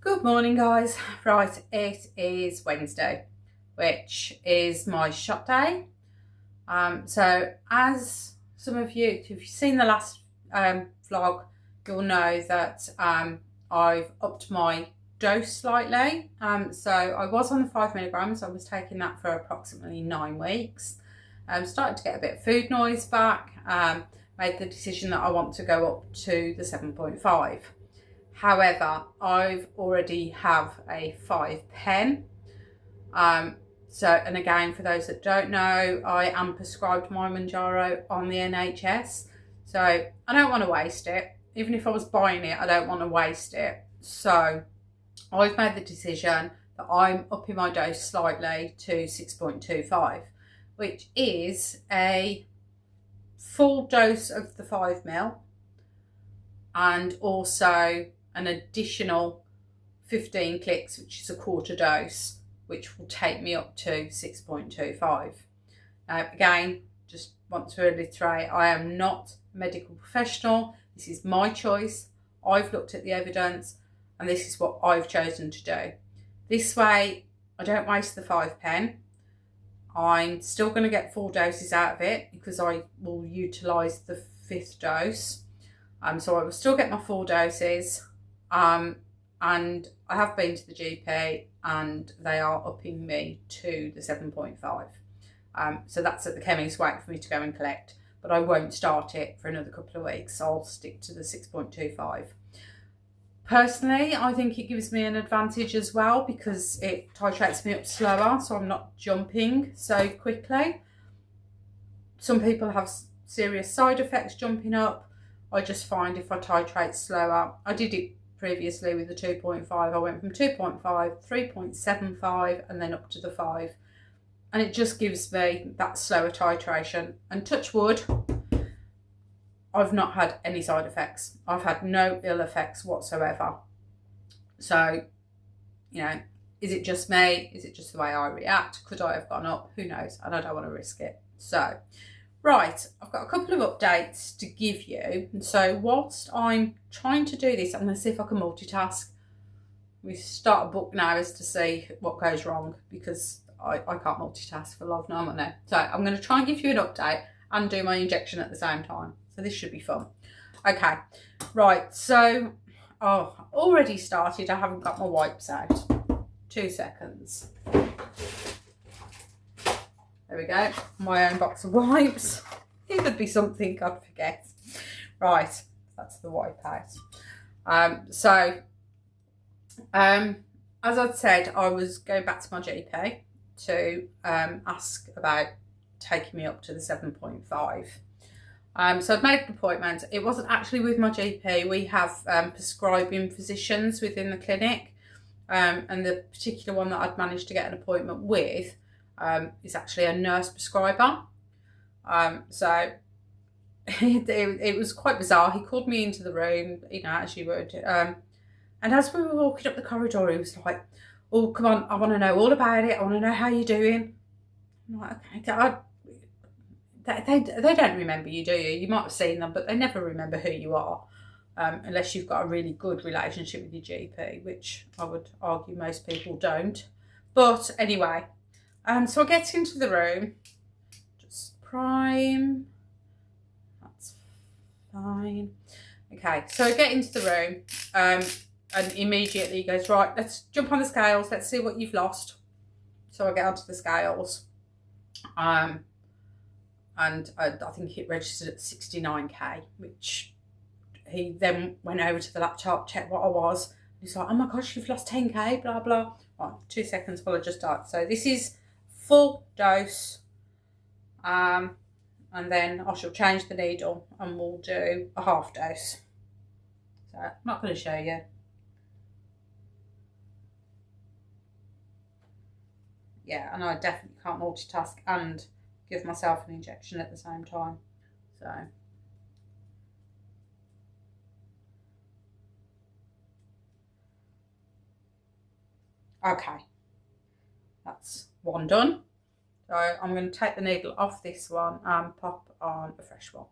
Good morning, guys. Right, it is Wednesday, which is my shot day. So as some of you, if you've seen the last vlog, you'll know that I've upped my dose slightly. So I was on the 5 milligrams. I was taking that for approximately 9 weeks. Started to get a bit of food noise back. Made the decision that I want to go up to the 7.5. However, I've already have a 5 pen. And again, for those that don't know, I am prescribed my Mounjaro on the NHS. So I don't want to waste it. Even if I was buying it, I don't want to waste it. So I've made the decision that I'm upping my dose slightly to 6.25, which is a full dose of the 5 ml and also an additional 15 clicks, which is a quarter dose, which will take me up to 6.25. Again, just want to reiterate, I am not a medical professional. This is my choice. I've looked at the evidence and this is what I've chosen to do. This way, I don't waste the 5 pen. I'm still going to get 4 doses out of it because I will utilise the 5th dose. So I will still get my 4 doses. And I have been to the GP and they are upping me to the 7.5. So that's at the chemist waiting for me to go and collect. But I won't start it for another couple of weeks. So I'll stick to the 6.25. Personally, I think it gives me an advantage as well because it titrates me up slower, so I'm not jumping so quickly. Some people have serious side effects jumping up. I just find if I titrate slower, I did it previously with the 2.5. I went from 2.5, 3.75 and then up to the 5. And it just gives me that slower titration. And touch wood, I've not had any side effects. I've had no ill effects whatsoever. So, you know, is it just me? Is it just the way I react? Could I have gone up? Who knows? And I don't want to risk it. So, right, I've got a couple of updates to give you. And so whilst I'm trying to do this, I'm going to see if I can multitask. We start a book now as to see what goes wrong because I can't multitask for love nor money. So I'm going to try and give you an update and do my injection at the same time. So this should be fun. Okay, right, so already started. I haven't got my wipes out. 2 seconds. There we go, my own box of wipes. It could be something I'd forget. Right, that's the wipe out. As I'd said, I was going back to my GP to ask about taking me up to the 7.5. So I've made an appointment. It wasn't actually with my GP. We have prescribing physicians within the clinic. And the particular one that I'd managed to get an appointment with is actually a nurse prescriber. So it was quite bizarre. He called me into the room, you know, as you would. And as we were walking up the corridor, he was like, "Oh, come on, I want to know all about it. I want to know how you're doing." I'm like, "Okay, they don't remember you, do you? You might have seen them, but they never remember who you are, unless you've got a really good relationship with your GP, which I would argue most people don't." But anyway, so I get into the room, just prime, that's fine. Okay, so I get into the room, and immediately he goes, "Right, let's jump on the scales, let's see what you've lost." So I get onto the scales, and I think it registered at 69k, which he then went over to the laptop, checked what I was. He's like, "Oh my gosh, you've lost 10k, blah, blah." Right, 2 seconds while I just start. So this is full dose. And then I shall change the needle and we'll do a half dose. So I'm not going to show you. Yeah, and I definitely can't multitask and give myself an injection at the same time. So okay, that's one done. So I'm going to take the needle off this one and pop on a fresh one.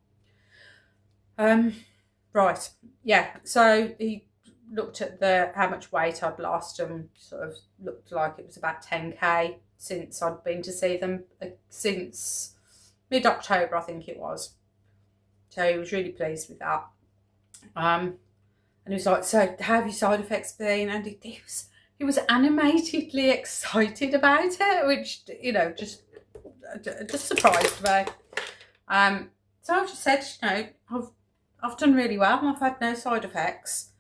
Right, yeah, so he looked at how much weight I'd lost, and sort of looked like it was about 10k since I'd been to see them, since mid-October, I think it was. So he was really pleased with that. And he was like, "So how have your side effects been?" And he was animatedly excited about it, which, just surprised me. So I just said, I've done really well. I've had no side effects.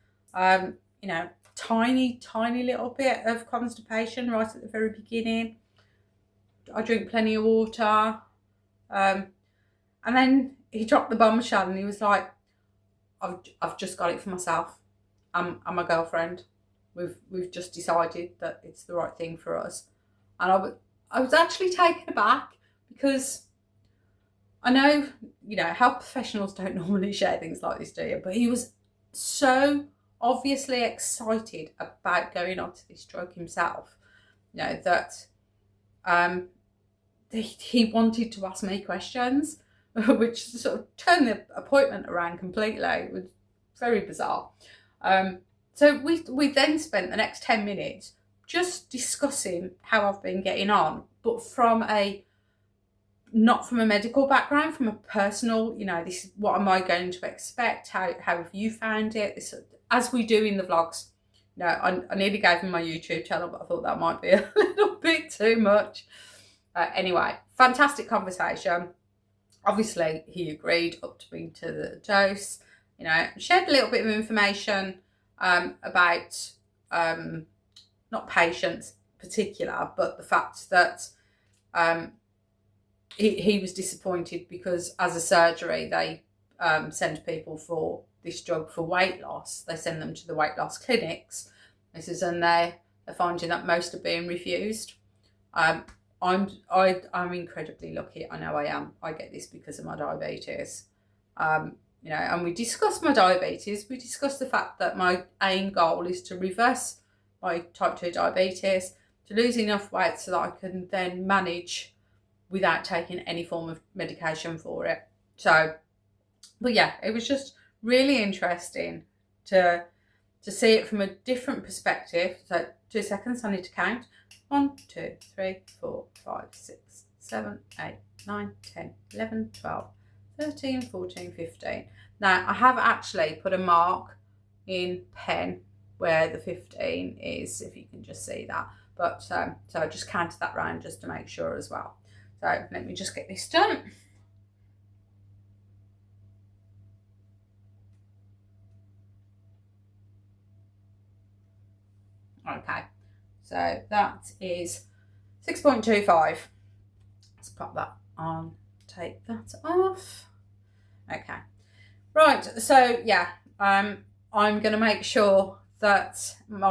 Tiny little bit of constipation right at the very beginning. I drink plenty of water. And then he dropped the bombshell and he was like, I've just got it for myself. I'm a girlfriend. We've just decided that it's the right thing for us. And I was actually taken aback, because I know, health professionals don't normally share things like this, do you? But he was so obviously excited about going onto this drug himself, that he wanted to ask me questions, which sort of turned the appointment around completely. It was very bizarre. So we then spent the next 10 minutes just discussing how I've been getting on, but not from a medical background, from a personal, this, what am I going to expect? How have you found it? This, as we do in the vlogs. I nearly gave him my YouTube channel, but I thought that might be a little bit too much. Anyway, fantastic conversation. Obviously, he agreed up to me to the dose. Shared a little bit of information about not patients in particular, but the fact that he was disappointed because, as a surgery, they send people for this drug for weight loss. They send them to the weight loss clinics. This is, and they're finding that most are being refused. I'm incredibly lucky. I know I am. I get this because of my diabetes. And we discussed my diabetes. We discussed the fact that my aim goal is to reverse my type 2 diabetes, to lose enough weight so that I can then manage without taking any form of medication for it. So, but yeah, it was just really interesting to see it from a different perspective. So 2 seconds, I need to count. 1, 2, 3, 4, 5, 6, 7, 8, 9, 10, 11, 12, 13, 14, 15. Now, I have actually put a mark in pen where the 15 is, if you can just see that. But so I just counted that round just to make sure as well. So let me just get this done. Okay, so that is 6.25. Let's pop that on, take that off. Okay, right, so yeah, I'm going to make sure that when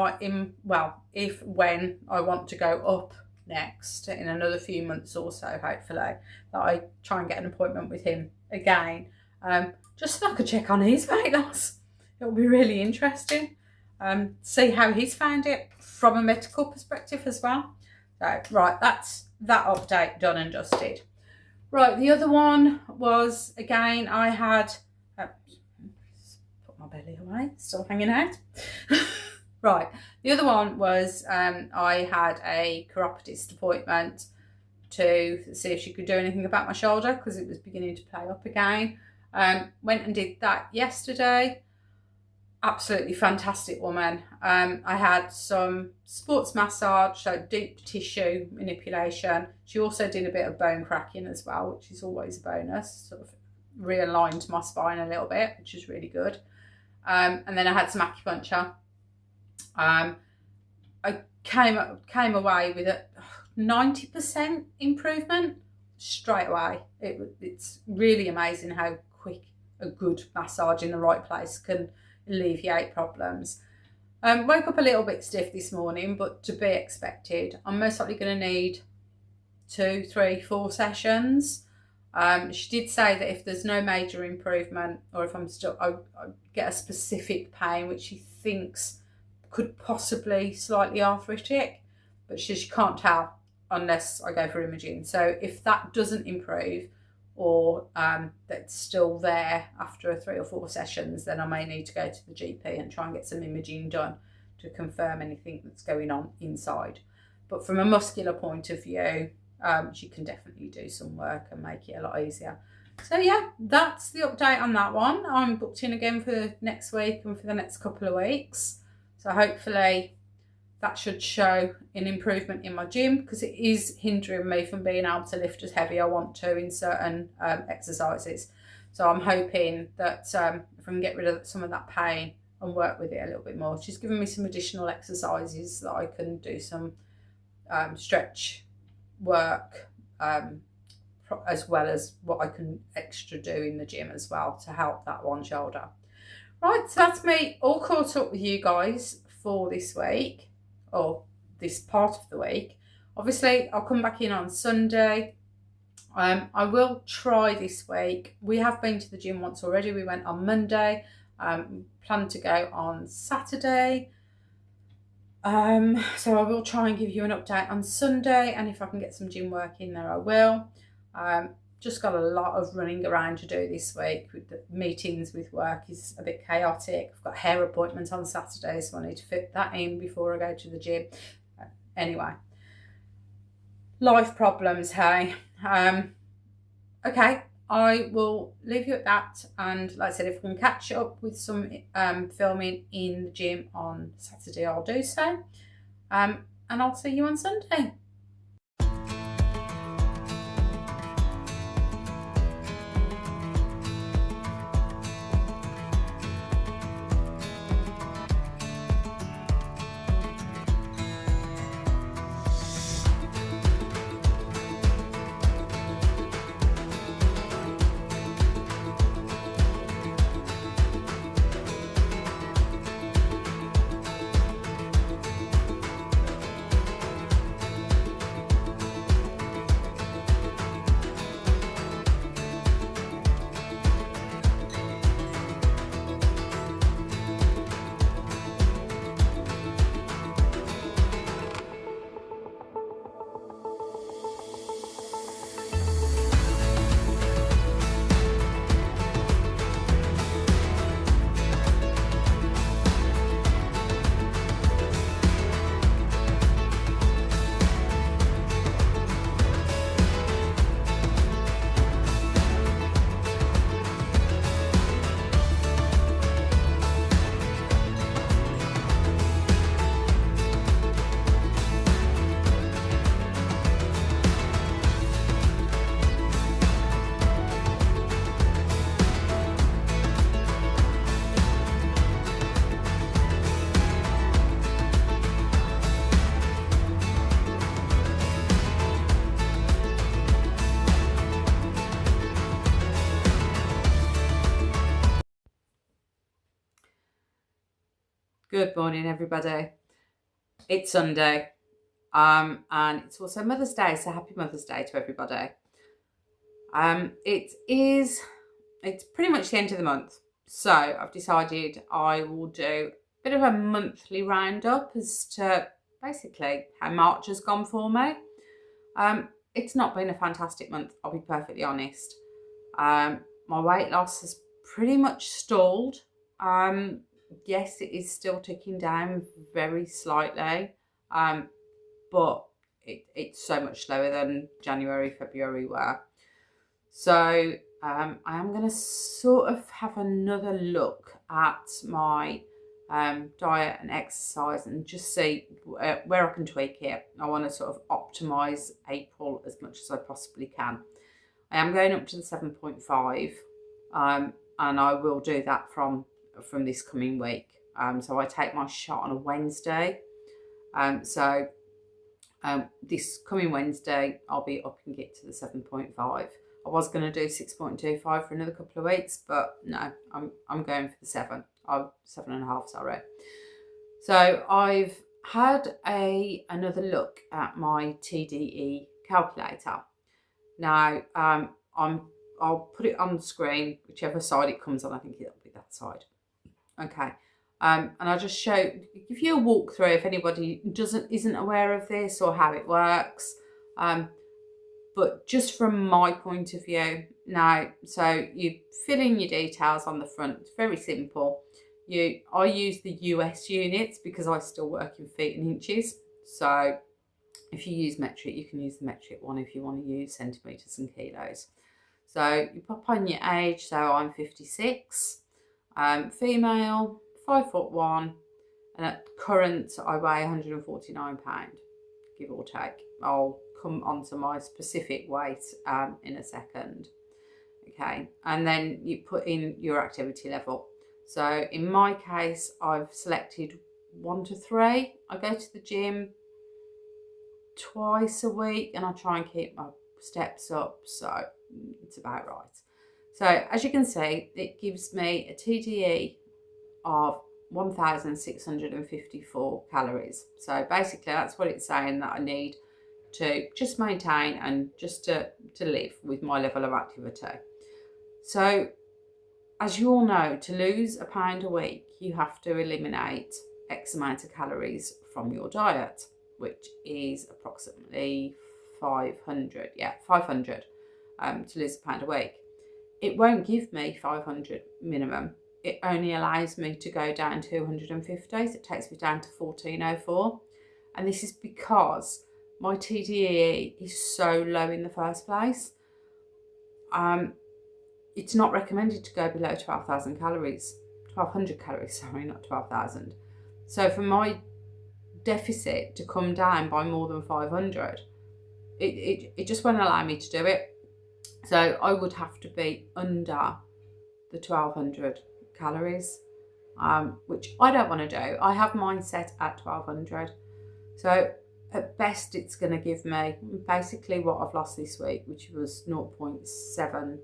I want to go up next in another few months or so, hopefully, that I try and get an appointment with him again, just so I could check on his weight loss. It'll be really interesting. See how he's found it from a medical perspective as well. So, right, that's that update done and dusted. Right, the other one was, again, I had, put my belly away, still hanging out. Right, the other one was I had a chiropodist appointment to see if she could do anything about my shoulder, because it was beginning to play up again. Went and did that yesterday. Absolutely fantastic woman. I had some sports massage, so deep tissue manipulation. She also did a bit of bone cracking as well, which is always a bonus. Sort of realigned my spine a little bit, which is really good. And then I had some acupuncture. I came away with a 90% improvement straight away. It's really amazing how quick a good massage in the right place can alleviate problems. Woke up a little bit stiff this morning, but to be expected. I'm most likely going to need 2, 3, 4 sessions. She did say that if there's no major improvement, or if I get a specific pain which she thinks could possibly slightly arthritic, but she can't tell unless I go for imaging. So if that doesn't improve, or that's still there after 3 or 4 sessions, then I may need to go to the GP and try and get some imaging done to confirm anything that's going on inside. But from a muscular point of view, she can definitely do some work and make it a lot easier. So yeah, that's the update on that one. I'm booked in again for next week and for the next couple of weeks. So hopefully that should show an improvement in my gym, because it is hindering me from being able to lift as heavy I want to in certain exercises. So I'm hoping that if I can get rid of some of that pain and work with it a little bit more. She's given me some additional exercises that I can do some stretch work, as well as what I can extra do in the gym as well to help that one shoulder. Right, so that's me all caught up with you guys for this week, or this part of the week. Obviously, I'll come back in on Sunday. I will try this week. We have been to the gym once already. We went on Monday. Plan to go on Saturday. So I will try and give you an update on Sunday, and if I can get some gym work in there, I will. Just got a lot of running around to do this week. With the meetings with work is a bit chaotic. I've got hair appointments on Saturday, so I need to fit that in before I go to the gym. Anyway, life problems, hey. Okay, I will leave you at that, and like I said, if we can catch up with some filming in the gym on Saturday, I'll do so. And I'll see you on Sunday. Good morning, everybody. It's Sunday, and it's also Mother's Day, so happy Mother's Day to everybody. It's pretty much the end of the month, so I've decided I will do a bit of a monthly roundup as to basically how March has gone for me. It's not been a fantastic month, I'll be perfectly honest. My weight loss has pretty much stalled. Yes, it is still ticking down very slightly, but it's so much slower than January, February were. So I am going to sort of have another look at my diet and exercise and just see where I can tweak it. I want to sort of optimise April as much as I possibly can. I am going up to the 7.5, and I will do that from this coming week. So I take my shot on a Wednesday. This coming Wednesday, I'll be up and get to the 7.5. I was going to do 6.25 for another couple of weeks, but no, I'm going for the 7.5, sorry. So I've had another look at my TDE calculator. Now, I'll put it on the screen, whichever side it comes on. I think it'll be that side. Okay. And I'll just give you a walkthrough if anybody isn't aware of this or how it works. But just from my point of view, no. So you fill in your details on the front. It's very simple. I use the US units because I still work in feet and inches. So if you use metric, you can use the metric one if you want to use centimetres and kilos. So you pop on your age. So I'm 56, female, 5'1", and at current I weigh 149 pound, give or take. I'll come onto my specific weight in a second. Okay, and then you put in your activity level. So in my case, I've selected 1 to 3. I go to the gym twice a week and I try and keep my steps up, so it's about right. So as you can see, it gives me a TDE of 1,654 calories. So basically that's what it's saying that I need to just maintain and just to live with my level of activity. So as you all know, to lose a pound a week, you have to eliminate X amount of calories from your diet, which is approximately 500. Yeah, 500 to lose a pound a week. It won't give me 500 minimum. It only allows me to go down 250, so it takes me down to 1404. And this is because my TDE is so low in the first place. It's not recommended to go below 12,000 calories. 1,200 calories, sorry, not 12,000. So for my deficit to come down by more than 500, it just won't allow me to do it. So I would have to be under the 1,200 calories, which I don't want to do. I have mine set at 1,200. So at best, it's going to give me basically what I've lost this week, which was 0.7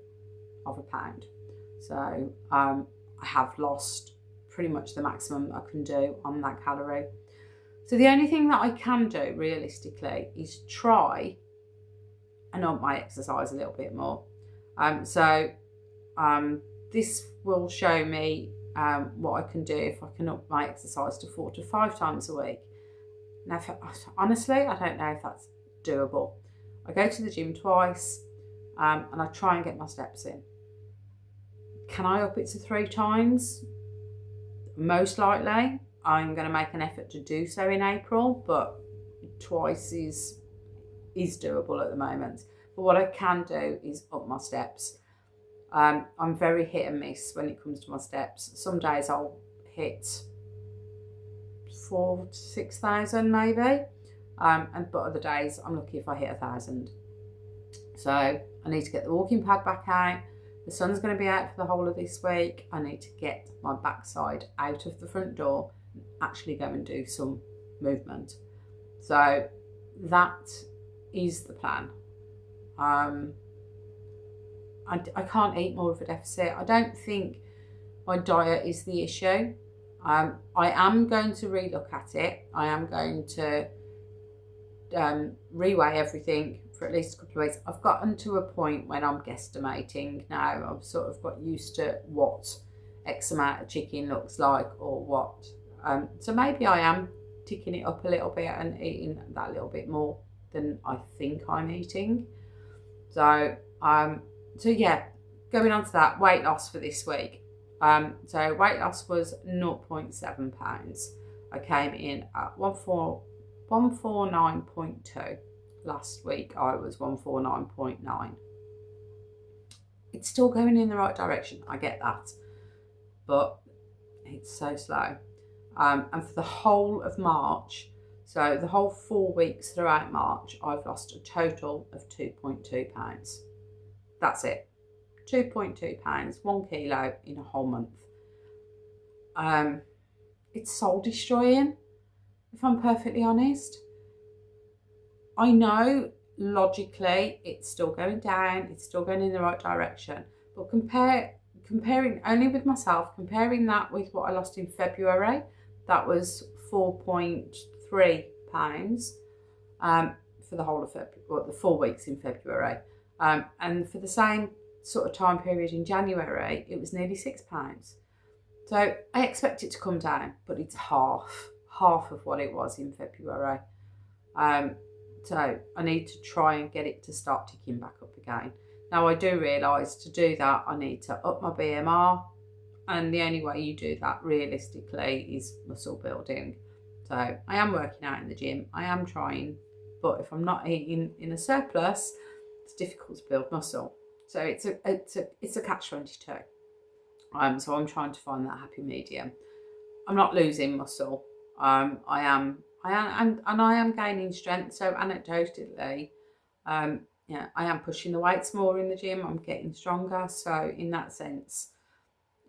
of a pound. So I have lost pretty much the maximum I can do on that calorie. So the only thing that I can do realistically is try and up my exercise a little bit more. This will show me what I can do if I can up my exercise to 4 to 5 times a week. Now, honestly, I don't know if that's doable. I go to the gym twice and I try and get my steps in. Can I up it to 3 times? Most likely. I'm going to make an effort to do so in April, but twice is doable at the moment. But what I can do is up my steps. I'm very hit and miss when it comes to my steps. Some days I'll hit 4,000 to 6,000 maybe, but other days I'm lucky if I hit 1,000. So I need to get the walking pad back out. The sun's going to be out for the whole of this week. I need to get my backside out of the front door and actually go and do some movement. So that is the plan. I can't eat more of a deficit. I don't think my diet is the issue. I am going to relook at it. I am going to reweigh everything for at least a couple of weeks. I've gotten to a point when I'm guesstimating now. I've sort of got used to what X amount of chicken looks like or what. So maybe I am ticking it up a little bit and eating that little bit more than I think I'm eating. So yeah, going on to that, weight loss for this week. So weight loss was 0.7 pounds. I came in at 149.2. Last week I was 149.9. It's still going in the right direction, I get that, but it's so slow. And for the whole of March, so the whole 4 weeks throughout March, I've lost a total of 2.2 pounds. That's it. 2.2 pounds, 1 kilo in a whole month. It's soul destroying, if I'm perfectly honest. I know logically it's still going down, it's still going in the right direction, but comparing only with myself, comparing that with what I lost in February, that was 4.3 pounds for the whole of February, well, the 4 weeks in February. And for the same sort of time period in January, it was nearly £6. So I expect it to come down, but it's half of what it was in February. So I need to try and get it to start ticking back up again. Now I do realise to do that I need to up my BMR, and the only way you do that realistically is muscle building. So I am working out in the gym, I am trying, but if I'm not eating in a surplus, it's difficult to build muscle. So it's a catch-22. So I'm trying to find that happy medium. I'm not losing muscle. I am gaining strength. So anecdotally, yeah, I am pushing the weights more in the gym. I'm getting stronger. So in that sense,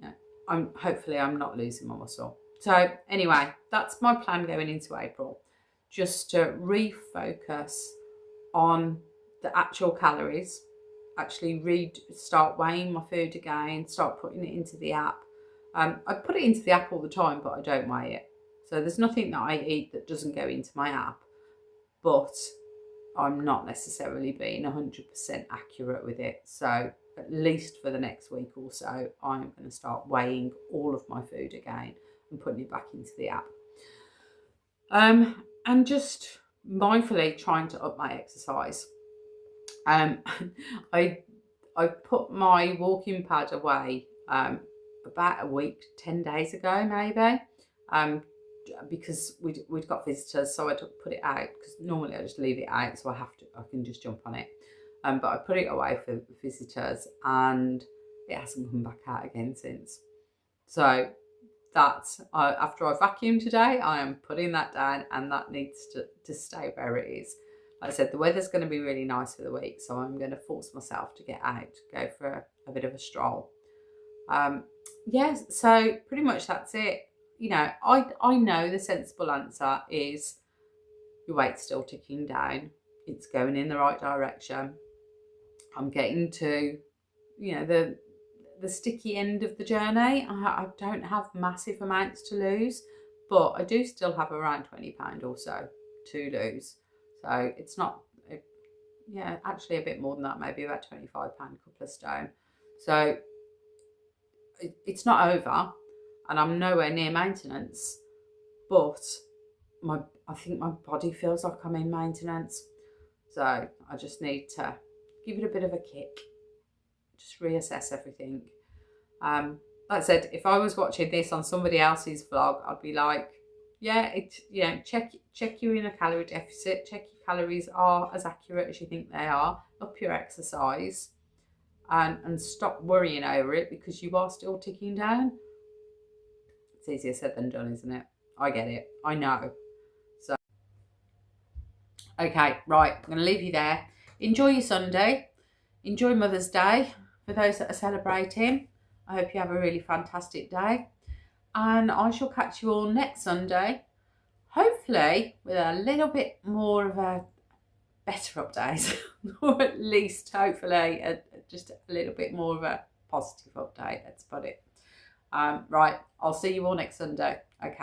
yeah, I'm not losing my muscle. So anyway, that's my plan going into April, just to refocus on the actual calories, actually start weighing my food again, start putting it into the app. I put it into the app all the time, but I don't weigh it. So there's nothing that I eat that doesn't go into my app, but I'm not necessarily being 100% accurate with it. So at least for the next week or so, I'm going to start weighing all of my food again and putting it back into the app. And just mindfully trying to up my exercise. I put my walking pad away about a week, 10 days ago maybe, because we'd got visitors, so I put it out, because normally I just leave it out, so I can just jump on it. But I put it away for visitors, and it hasn't come back out again since. So that's after I vacuumed today, I am putting that down, and that needs to stay where it is. Like I said, the weather's going to be really nice for the week, so I'm going to force myself to get out, go for a bit of a stroll. Yes, so pretty much that's it. You know, I know the sensible answer is your weight's still ticking down. It's going in the right direction. I'm getting to, you know, the sticky end of the journey. I don't have massive amounts to lose, but I do still have around £20 or so to lose. So it's not, yeah, actually a bit more than that, maybe about £25, a couple of stone. So it's not over, and I'm nowhere near maintenance, but I think my body feels like I'm in maintenance. So I just need to give it a bit of a kick, just reassess everything. Like I said, if I was watching this on somebody else's vlog, I'd be like, yeah, check you're in a calorie deficit, check your calories are as accurate as you think they are, up your exercise, and stop worrying over it, because you are still ticking down. It's easier said than done, isn't it? I get it. I know. So, okay, right. I'm going to leave you there. Enjoy your Sunday. Enjoy Mother's Day for those that are celebrating. I hope you have a really fantastic day. And I shall catch you all next Sunday, hopefully with a little bit more of a better update, or at least hopefully just a little bit more of a positive update, let's put it. Right, I'll see you all next Sunday. Okay.